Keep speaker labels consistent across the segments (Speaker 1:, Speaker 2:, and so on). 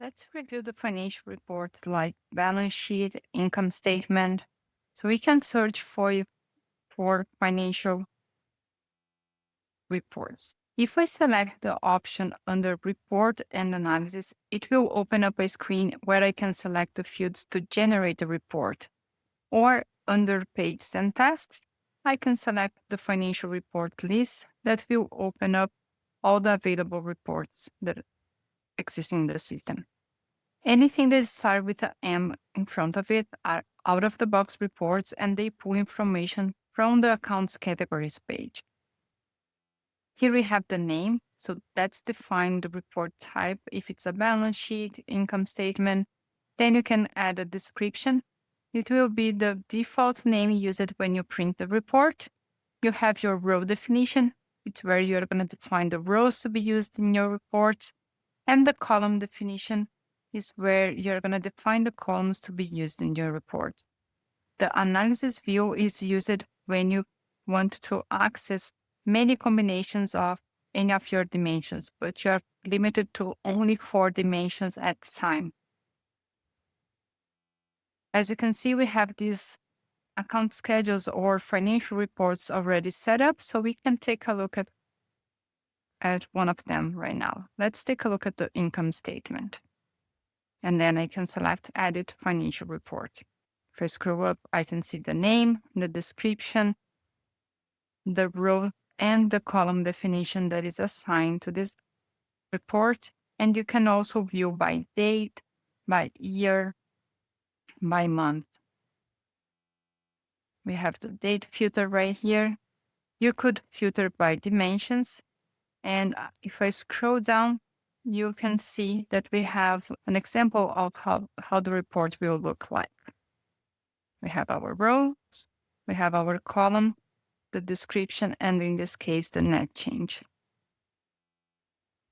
Speaker 1: Let's review the financial report like balance sheet, income statement. So we can search for financial reports. If I select the option under report and analysis, it will open up a screen where I can select the fields to generate the report. Or under pages and tasks, I can select the financial report list that will open up all the available reports that exist in the system. Anything that starts with an M in front of it are out-of-the-box reports, and they pull information from the accounts categories page. Here we have the name, so that's defined the report type. If it's a balance sheet, income statement, then you can add a description. It will be the default name used when you print the report. You have your row definition. It's where you're going to define the rows to be used in your reports. And the column definition is where you're going to define the columns to be used in your report. The analysis view is used when you want to access many combinations of any of your dimensions, but you're limited to only 4 dimensions at a time. As you can see, we have these account schedules or financial reports already set up, so we can take a look at one of them right now. Let's take a look at the income statement. And then I can select Edit Financial Report. If I scroll up, I can see the name, the description, the row, and the column definition that is assigned to this report. And you can also view by date, by year, by month. We have the date filter right here. You could filter by dimensions. And if I scroll down, you can see that we have an example of how the report will look like. We have our rows, we have our column, the description, and in this case, the net change.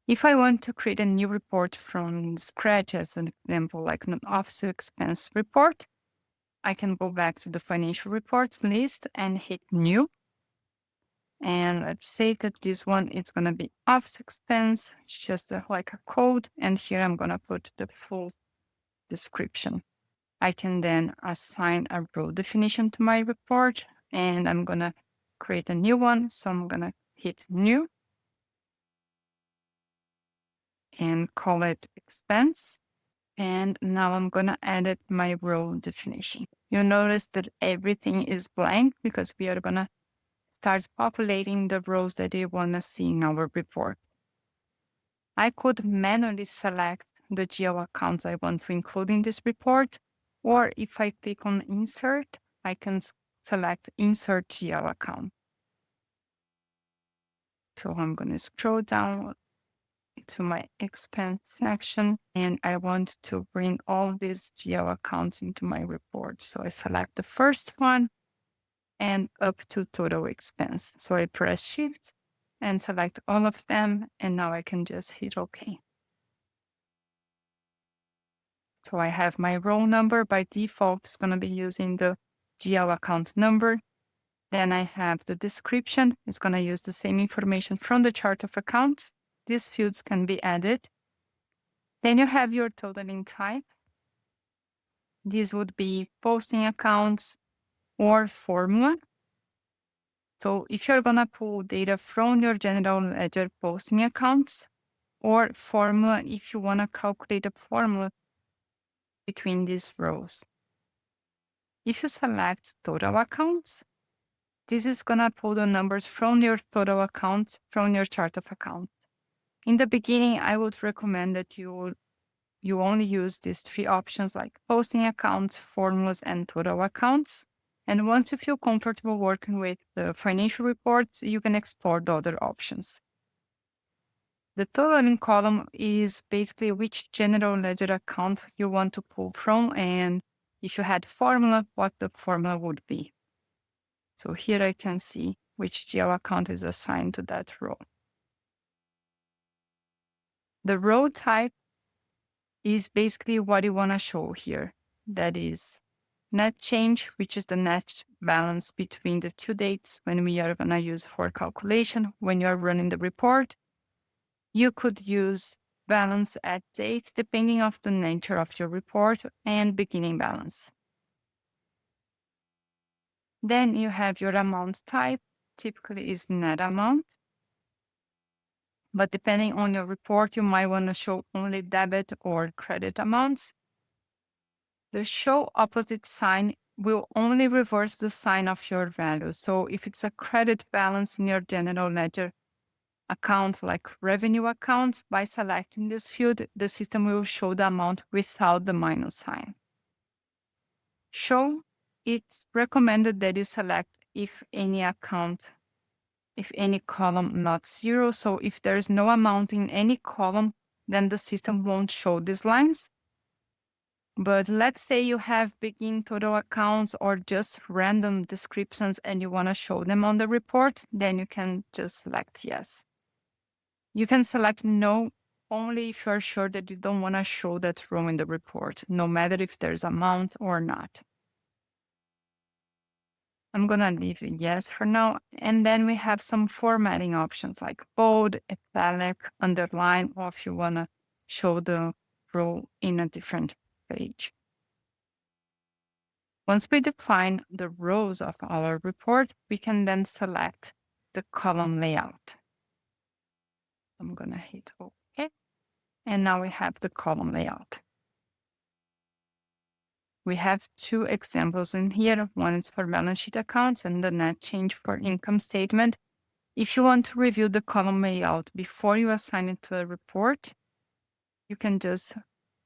Speaker 1: If I want to create a new report from scratch, as an example, like an office expense report, I can go back to the financial reports list and hit new. And let's say that this one is going to be office expense. It's just like a code. And here I'm going to put the full description. I can then assign a row definition to my report, and I'm going to create a new one. So I'm going to hit new and call it expense. And now I'm going to edit my row definition. You'll notice that everything is blank because we are going to start populating the rows that you want to see in our report. I could manually select the GL accounts I want to include in this report, or if I click on Insert, I can select Insert GL account. So I'm going to scroll down to my expense section, and I want to bring all these GL accounts into my report. So I select the first one and up to total expense. So I press Shift and select all of them, and now I can just hit OK. So I have my row number. By default, it's going to be using the GL account number. Then I have the description. It's going to use the same information from the chart of accounts. These fields can be added. Then you have your totaling type. These would be posting accounts or formula. So if you're going to pull data from your general ledger posting accounts, or formula if you want to calculate a formula between these rows. If you select total accounts, this is going to pull the numbers from your total accounts from your chart of accounts. In the beginning, I would recommend that you only use these 3 options like posting accounts, formulas, and total accounts. And once you feel comfortable working with the financial reports, you can explore the other options. The totaling column is basically which general ledger account you want to pull from, and if you had formula, what the formula would be. So here I can see which GL account is assigned to that row. The row type is basically what you want to show here. That is net change, which is the net balance between the 2 dates when we are going to use for calculation when you are running the report. You could use balance at date, depending of the nature of your report, and beginning balance. Then you have your amount type, typically is net amount. But depending on your report, you might want to show only debit or credit amounts. The show opposite sign will only reverse the sign of your value. So if it's a credit balance in your general ledger account, like revenue accounts, by selecting this field, the system will show the amount without the minus sign. Show, it's recommended that you select if any column not zero. So if there's no amount in any column, then the system won't show these lines. But let's say you have begin total accounts or just random descriptions and you want to show them on the report, then you can just select yes. You can select no only if you're sure that you don't want to show that row in the report, no matter if there's amount or not. I'm going to leave yes for now. And then we have some formatting options like bold, italic, underline, or if you want to show the row in a different page. Once we define the rows of our report, we can then select the column layout. I'm going to hit OK. And now we have the column layout. We have two examples in here. One is for balance sheet accounts and the net change for income statement. If you want to review the column layout before you assign it to a report, you can just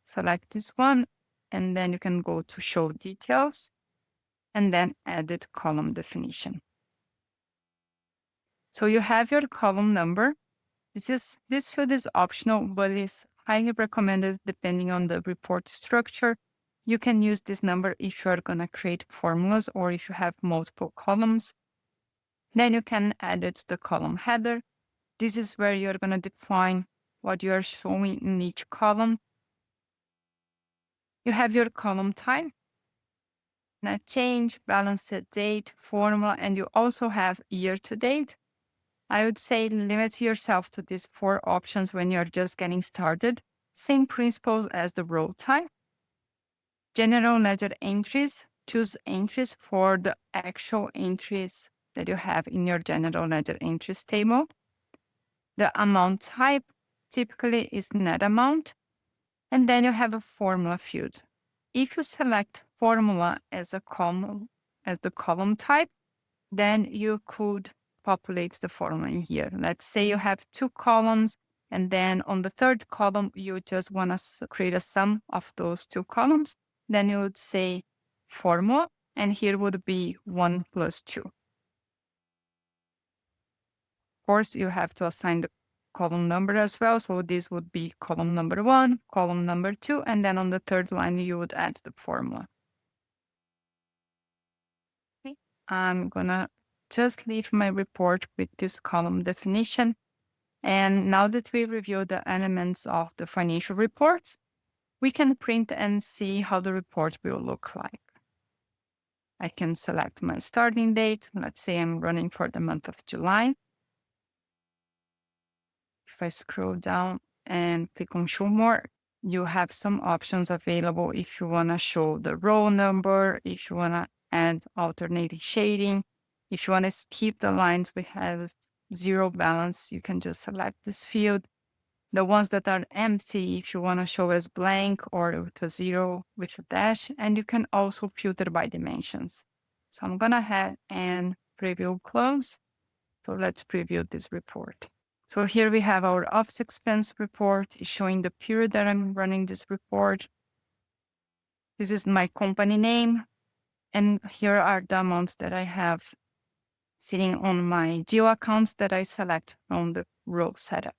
Speaker 1: select this one, and then you can go to show details and then edit column definition. So you have your column number. This field is optional, but is highly recommended depending on the report structure. You can use this number if you're going to create formulas or if you have multiple columns. Then you can edit the column header. This is where you're going to define what you are showing in each column. You have your column type, net change, balance at date, formula, and you also have year to date. I would say limit yourself to these 4 options when you're just getting started. Same principles as the row type. General ledger entries, choose entries for the actual entries that you have in your general ledger entries table. The amount type typically is net amount. And then you have a formula field. If you select formula as the column type, then you could populate the formula in here. Let's say you have 2 columns, and then on the 3rd column, you just want to create a sum of those 2 columns. Then you would say formula, and here would be 1 plus 2. Of course, you have to assign the column number as well. So this would be column number 1, column number 2, and then on the 3rd line, you would add the formula. Okay. I'm going to just leave my report with this column definition. And now that we reviewed the elements of the financial reports, we can print and see how the report will look like. I can select my starting date. Let's say I'm running for the month of July. If I scroll down and click on show more, you have some options available if you want to show the row number, if you want to add alternating shading. If you want to skip the lines we have zero balance, you can just select this field. The ones that are empty, if you want to show as blank or with a 0 with a dash, and you can also filter by dimensions. So I'm going to head and preview close. So let's preview this report. So here we have our office expense report. It's showing the period that I'm running this report. This is my company name. And here are the amounts that I have sitting on my geo accounts that I select from the row setup.